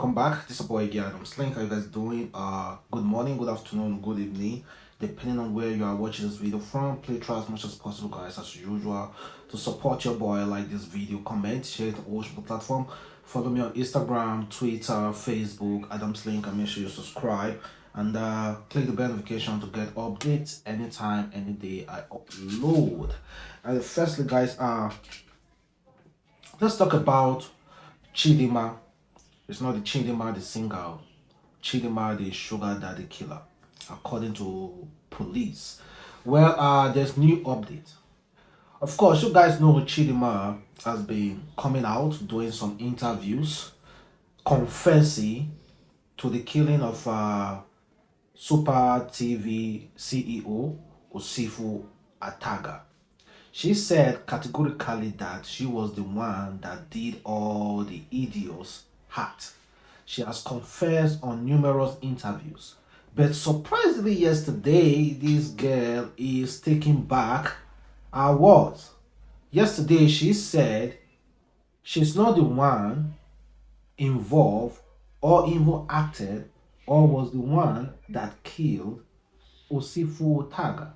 welcome back. This is boy again, Adamslink. How you guys doing? Good morning, good afternoon, good evening, depending on where you are watching this video from. Please try as much as possible, guys, as usual, to support your boy. Like this video, comment, share it on all the platform. Follow me on Instagram, Twitter, Facebook, Adamslink, and make sure you subscribe and click the bell notification to get updates anytime, any day I upload. And firstly, guys, let's talk about Chidinma. It's not the Chidinma the singer, Chidinma the sugar daddy killer, according to police. Well, there's new update. Of course, you guys know Chidinma has been coming out doing some interviews, confessing to the killing of Super TV CEO Usifo Ataga. She said categorically that she was the one that did all the idiots hat. She has confessed on numerous interviews. But surprisingly, yesterday, this girl is taking back her words. Yesterday, she said she's not the one involved or even acted or was the one that killed Usifo Ataga.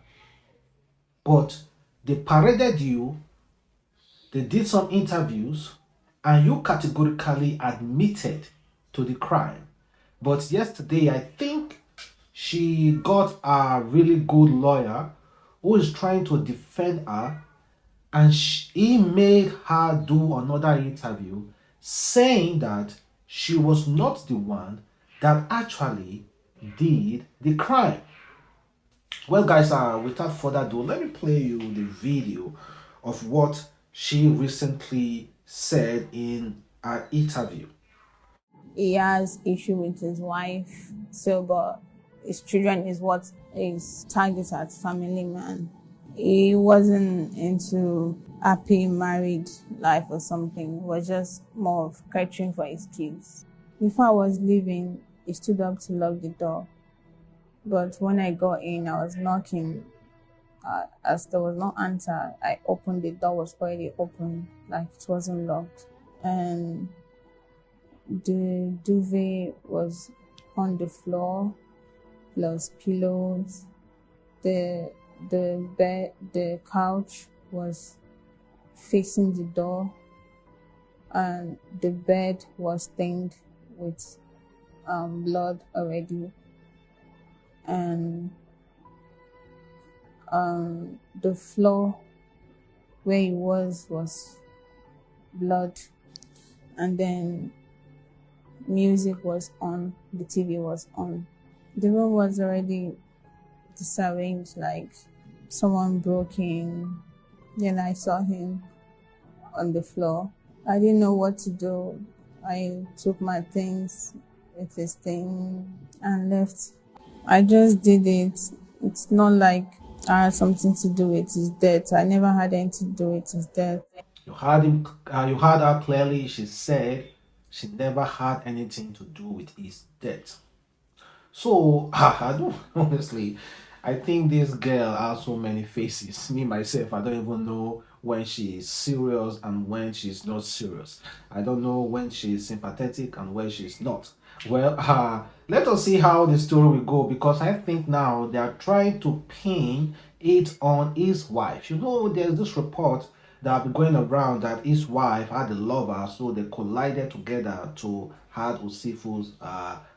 But they paraded you, they did some interviews, and you categorically admitted to the crime. But yesterday, I think she got a really good lawyer who is trying to defend her, and he made her do another interview saying that she was not the one that actually did the crime. Well, guys, without further ado, let me play you the video of what she recently said in an interview. He has issue with his wife, so but his children is what is targeted as family man. He wasn't into happy married life or something. It was just more of catering for his kids. Before I was leaving, he stood up to lock the door. But when I got in, I was knocking. As there was no answer, I opened the door, was already open, like it wasn't locked. And the duvet was on the floor, plus pillows. The bed, the couch was facing the door, and the bed was stained with blood already. And the floor where he was blood, and then music was on, the TV was on. The room was already disarranged, like someone broke in. Then I saw him on the floor. I didn't know what to do. I took my things with his thing and left. I just did it. It's not like I had something to do with his death. I never had anything to do with his death. You heard him. You heard her clearly. She said she never had anything to do with his death. So I don't honestly. I think this girl has so many faces. Me myself, I don't even know when she is serious and when she's not serious. I don't know when she's sympathetic and when she's not. Well, let us see how the story will go, because I think now they are trying to pin it on his wife. You know, there's this report that have been going around that his wife had a lover, so they collided together to have Usifo's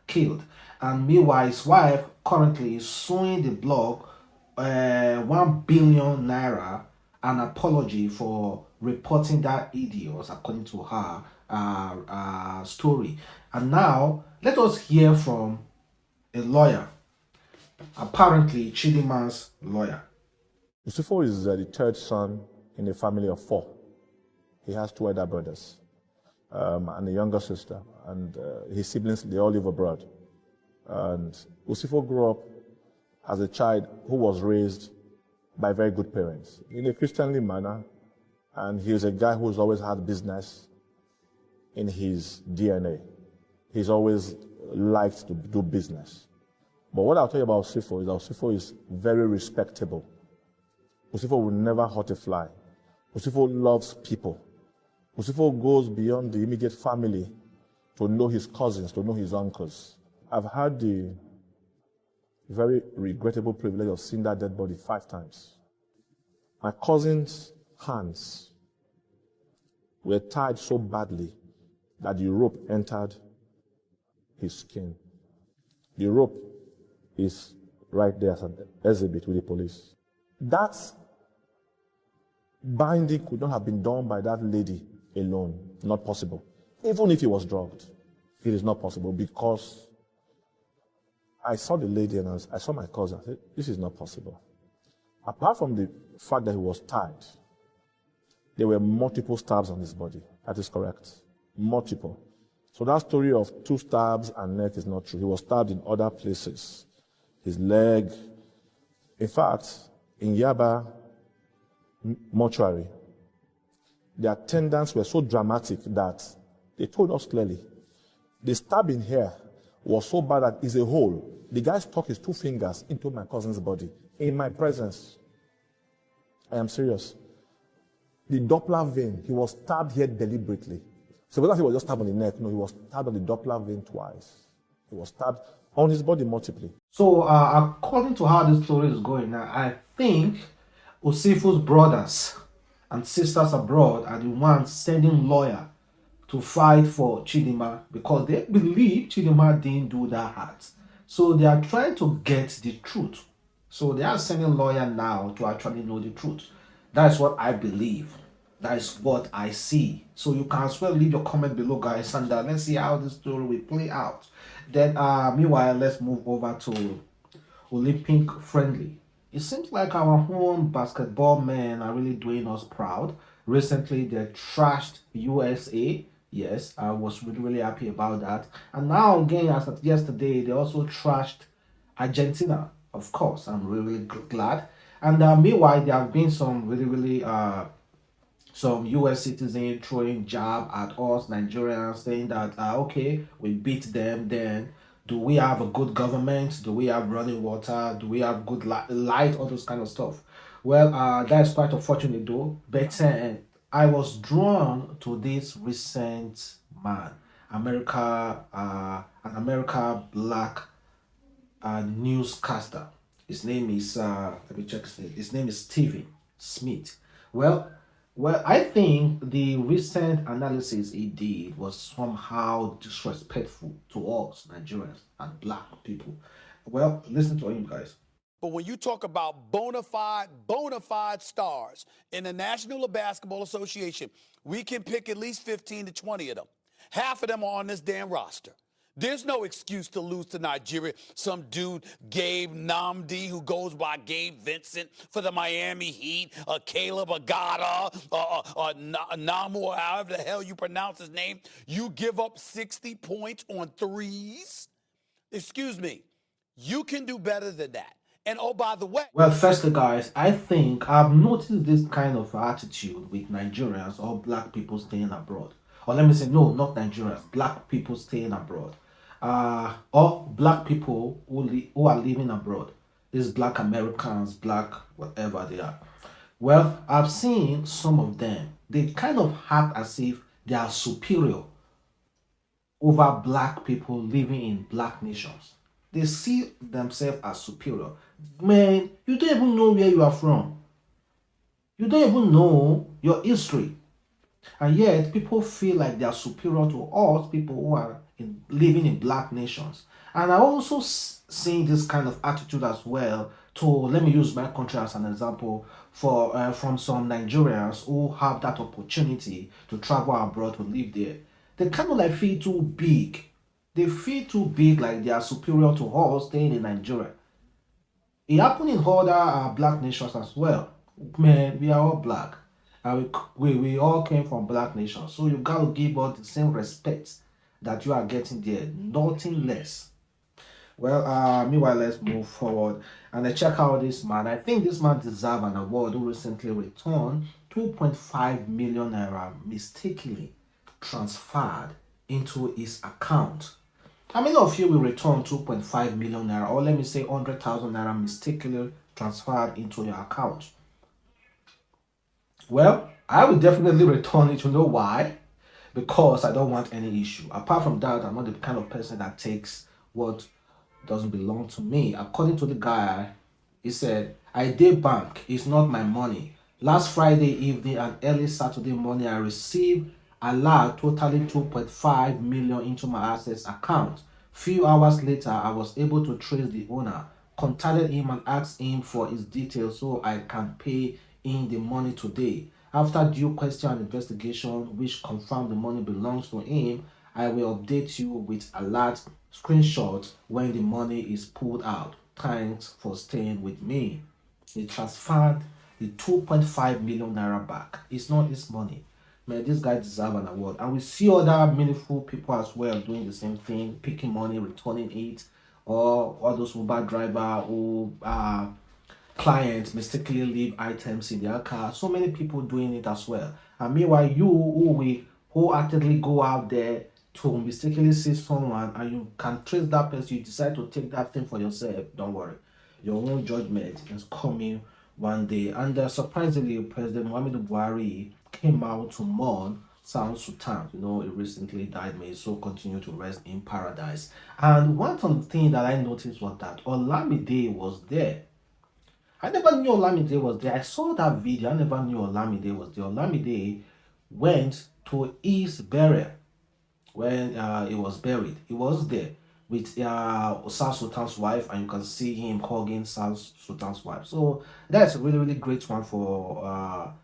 killed. And meanwhile, his wife currently is suing the blog 1 billion naira, an apology for reporting that idiot, according to her story. And now let us hear from a lawyer, apparently Chidinma's lawyer. Usifo is the third son in a family of 4. He has 2 elder brothers and a younger sister, and his siblings, they all live abroad. And Usifo grew up as a child who was raised by very good parents in a Christianly manner, and he is a guy who's always had business in his DNA. He's always liked to do business. But what I'll tell you about Usifo is that Usifo is very respectable. Usifo will never hurt a fly. Usifo loves people. Usifo goes beyond the immediate family to know his cousins, to know his uncles. I've had the very regrettable privilege of seeing that dead body 5 times. My cousin's hands were tied so badly that the rope entered his skin. The rope is right there as an exhibit with the police. That binding could not have been done by that lady alone. Not possible. Even if he was drugged, it is not possible, because I saw the lady and I saw my cousin. I said, this is not possible. Apart from the fact that he was tied, there were multiple stabs on his body. That is correct. Multiple. So that story of 2 stabs and neck is not true. He was stabbed in other places. His leg. In fact, in Yaba mortuary, the attendants were so dramatic that they told us clearly, the stabbing here was so bad that it's a hole. The guy stuck his 2 fingers into my cousin's body in my presence. I am serious. The Doppler vein, he was stabbed here deliberately. So whether he was just stabbed on the neck, no, he was stabbed on the Doppler vein twice. He was stabbed on his body multiply. So according to how this story is going now, I think Usifo's brothers and sisters abroad are the ones sending lawyer to fight for Chidinma, because they believe Chidinma didn't do that hard. So they are trying to get the truth. So they are sending lawyer now to actually know the truth. That's what I believe. That is what I see. So you can as well leave your comment below, guys, and let's see how this story will play out. Then meanwhile, let's move over to Olympic friendly. It seems like our own basketball men are really doing us proud. Recently, they trashed USA. Yes, I was really happy about that. And now again, as of yesterday, they also trashed Argentina. Of course, I'm really glad. And meanwhile, there have been some really some US citizens throwing jab at us Nigerians, saying that okay, we beat them, then do we have a good government? Do we have running water? Do we have good light? All those kind of stuff. Well, that's quite unfortunate though. But I was drawn to this recent man, an America black newscaster. His name is let me check his name. His name is Stephen Smith. Well, I think the recent analysis he did was somehow disrespectful to us Nigerians and black people. Well, listen to him, guys. But when you talk about bona fide stars in the National Basketball Association, we can pick at least 15 to 20 of them. Half of them are on this damn roster. There's no excuse to lose to Nigeria. Some dude, Gabe Namdi, who goes by Gabe Vincent for the Miami Heat, Caleb Agata, Namu, or however the hell you pronounce his name. You give up 60 points on threes? Excuse me. You can do better than that. And oh, by the way... Well, firstly, guys, I think I've noticed this kind of attitude with Nigerians or black people staying abroad. Or let me say, no, not Nigerians, black people staying abroad. Or black people who are living abroad. These black Americans, black whatever they are. Well, I've seen some of them. They kind of act as if they are superior over black people living in black nations. They see themselves as superior. Man, you don't even know where you are from. You don't even know your history. And yet, people feel like they are superior to us, people who are living in black nations. And I also see this kind of attitude as well to, let me use my country as an example, for from some Nigerians who have that opportunity to travel abroad to live there. They kind of like feel too big. They feel too big, like they are superior to us staying in Nigeria. It happened in other black nations as well. Man, we are all black. And we all came from black nations. So you got to give us the same respect that you are getting there. Nothing less. Well, meanwhile, let's move forward. And I check out this man. I think this man deserves an award who recently returned 2.5 million naira mistakenly transferred into his account. How many of you will return 2.5 million naira, or let me say 100,000 naira mistakenly transferred into your account? Well, I will definitely return it. You know why? because I don't want any issue. Apart from that, I'm not the kind of person that takes what doesn't belong to me. According to the guy, he said, I did bank, it's not my money. Last Friday evening and early Saturday morning, I received a lot totaling 2.5 million into my assets account. Few hours later, I was able to trace the owner, contacted him and asked him for his details so I can pay in the money today. After due question and investigation, which confirmed the money belongs to him, I will update you with a large screenshot when the money is pulled out. Thanks for staying with me. He transferred the 2.5 million naira back. It's not his money. Man, this guy deserves an award. And we see other meaningful people as well doing the same thing, picking money, returning it, or all those Uber driver who clients mistakenly leave items in their car. So many people doing it as well. And meanwhile, you who will wholeheartedly go out there to mistakenly see someone and you can trace that person, you decide to take that thing for yourself, don't worry. Your own judgment is coming one day. And surprisingly, President Muhammadu Buhari came out to mourn Sultan. You know, he recently died. May his soul continue to rest in paradise. And one of the things that I noticed was that Olamide was there. I never knew Olamide was there. I saw that video. I never knew Olamide was there. Olamide went to his burial when he was buried. He was there with South Sultan's wife, and you can see him hugging South Sultan's wife. So that's a really, really great one for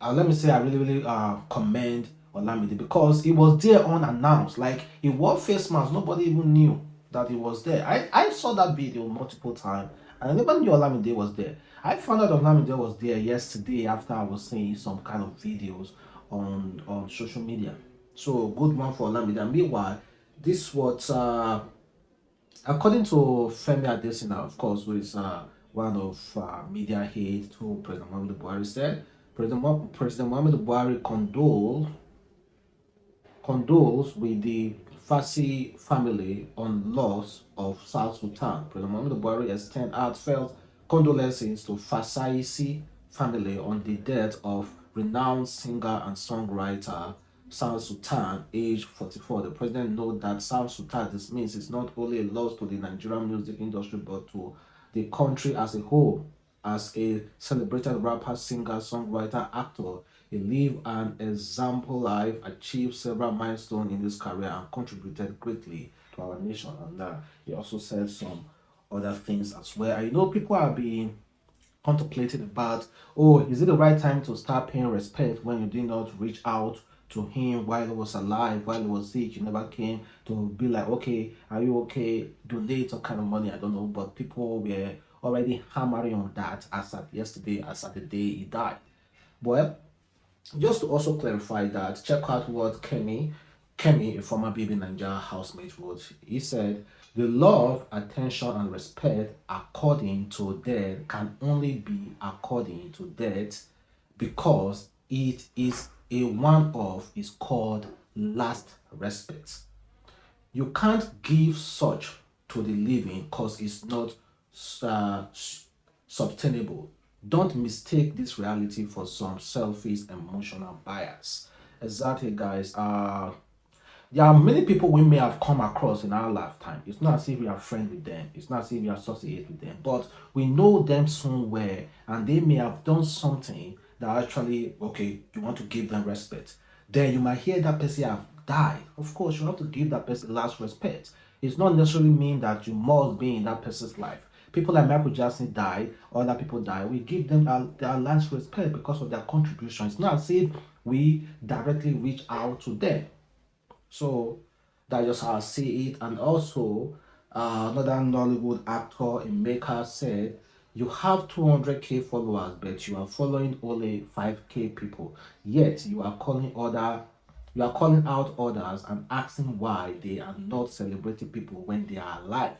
let me say I really commend Olamide because he was there unannounced. Like he wore face mask, nobody even knew that he was there. I saw that video multiple times and I never knew Olamide was there. I found out Olamide was there yesterday after I was seeing some kind of videos on social media. So good one for Olamide. And meanwhile, this was according to Femi Adesina, of course, who is one of media aides to President Muhammadu Buhari, said President Muhammadu Buhari condoles with the Fassi family on loss of South Sutan. President Muhammadu Buhari extends heartfelt condolences to Fassaisi family on the death of renowned singer and songwriter South Sutan, age 44. The president noted that South Sutan, this means it's not only a loss to the Nigerian music industry but to the country as a whole. As a celebrated rapper, singer, songwriter, actor, he lived an example life, achieved several milestones in his career, and contributed greatly to our nation. And he also said some other things as well. I know people are being contemplating about, oh, is it the right time to start paying respect when you did not reach out to him while he was alive, while he was sick? You never came to be like, okay, are you okay? Donate some kind of money, I don't know. But people were already hammering on that as at yesterday, as at the day he died. Well, just to also clarify that, check out what Kemi, a former Baby Nigeria housemate, wrote. He said, the love, attention, and respect according to death can only be according to death because it is a one-off, is called last respect. You can't give such to the living because it's not sustainable. Don't mistake this reality for some selfish emotional bias. Exactly, guys. There are many people we may have come across in our lifetime. It's not as if we are friends with them. It's not as if we associate with them. But we know them somewhere and they may have done something that actually, okay, you want to give them respect. Then you might hear that person have died. Of course, you have to give that person last respect. It's not necessarily mean that you must be in that person's life. People like Michael Jackson died, other people die. We give them their last respect because of their contribution. It's not as if we directly reach out to them. So that's just how I see it. And also, another Nollywood actor in Maker said, you have 200k followers, but you are following only 5k people. Yet you are calling out others and asking why they are not celebrating people when they are alive.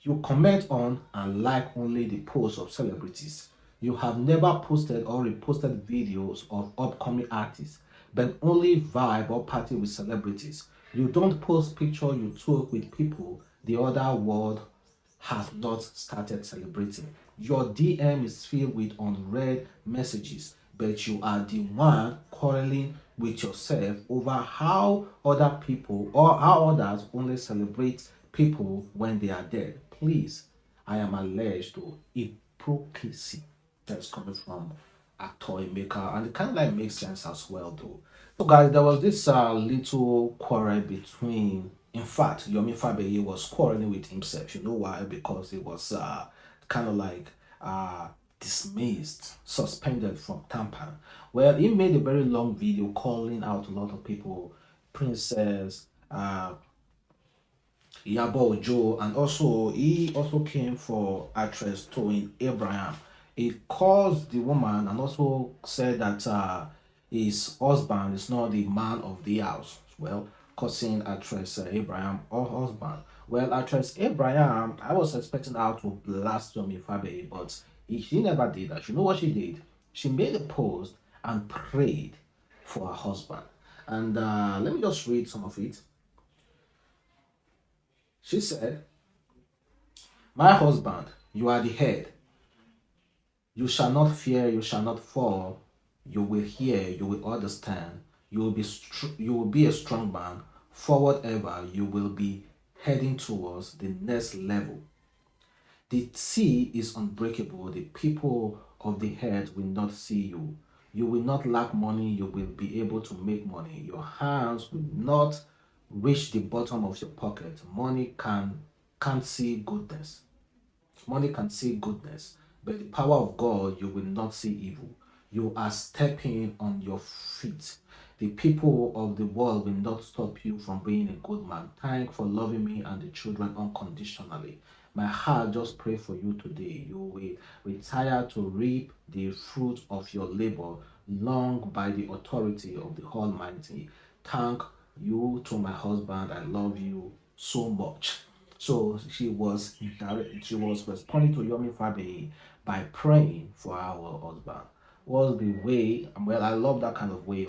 You comment on and like only the posts of celebrities. You have never posted or reposted videos of upcoming artists, but only vibe or party with celebrities. You don't post pictures you took with people the other world has not started celebrating. Your DM is filled with unread messages, but you are the one quarreling with yourself over how other people or how others only celebrate people when they are dead. Please, I am alleged to hypocrisy that's coming from a toy maker, and it kind of like makes sense as well, though. So, guys, there was this little quarrel between. In fact, Yomi Faberge was quarreling with himself. You know why? Because he was kind of like dismissed, suspended from Tampan. Well, he made a very long video calling out a lot of people, Princess, Yabo Joe, and also he also came for actress Toyin Abraham. He caused the woman and also said that his husband is not the man of the house. Well, causing actress Abraham or husband. Well, actress Abraham, I was expecting her to blast Yomi Fabe, but she never did that. You know what she did? She made a post and prayed for her husband. And let me just read some of it. She said, "My husband, you are the head. You shall not fear, you shall not fall. You will hear, you will understand. You will be a strong man. Forward ever, you will be heading towards the next level. The sea is unbreakable. The people of the earth will not see you. You will not lack money. You will be able to make money. Your hands will not reach the bottom of your pocket. Can't see goodness. Money can see goodness, but the power of God, you will not see evil. You are stepping on your feet. The people of the world will not stop you from being a good man. Thank for loving me and the children unconditionally. My heart just pray for you today. You will retire to reap the fruit of your labor, long by the authority of the Almighty. Thank you to my husband. I love you so much." So she was responding to Yomi Fabe by praying for our husband. Was the way, well, I love that kind of way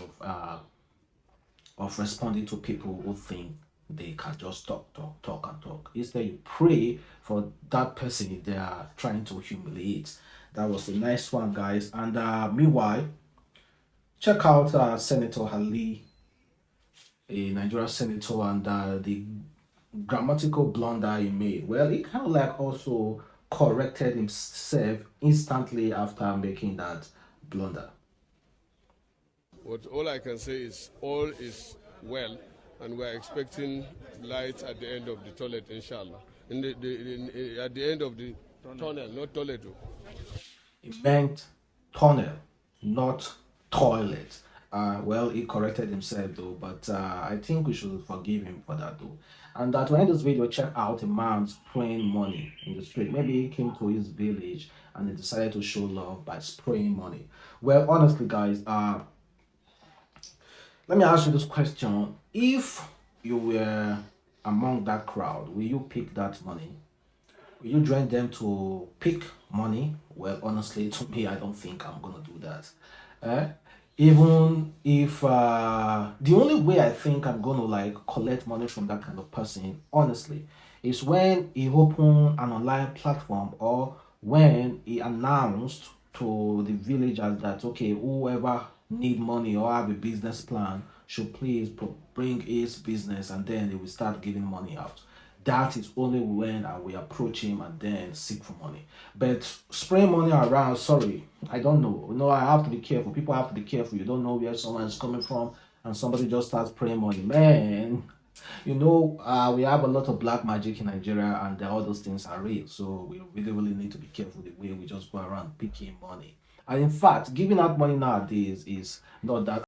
of responding to people who think they can just talk and talk. Instead, you pray for that person they are trying to humiliate. That was a nice one, guys. And meanwhile, check out Senator Ali, a Nigerian senator, and the grammatical blunder he made. Well, he kind of like also corrected himself instantly after making that blunder. What all I can say is all is well, and we're expecting light at the end of the toilet, inshallah. At the end of the tunnel, not toilet. He meant tunnel, not toilet. Well, he corrected himself though, but I think we should forgive him for that though. And to end this video, check out a man spraying money in the street. Maybe he came to his village and he decided to show love by spraying money. Well, honestly, guys, let me ask you this question. If you were among that crowd, will you pick that money? Will you join them to pick money? Well, honestly, to me, I don't think I'm gonna do that. Even if the only way I think I'm gonna like collect money from that kind of person, honestly, is when he opened an online platform or when he announced to the villagers that okay, whoever need money or have a business plan should please bring his business, and then they will start giving money out. That is only when I will approach him and then seek for money. But spray money around, sorry, I don't know. You know, I have to be careful. People have to be careful. You don't know where someone is coming from, and somebody just starts spraying money. Man, you know, we have a lot of black magic in Nigeria, and all those things are real. So we really, really need to be careful the way we just go around picking money. And in fact, giving out money nowadays is not that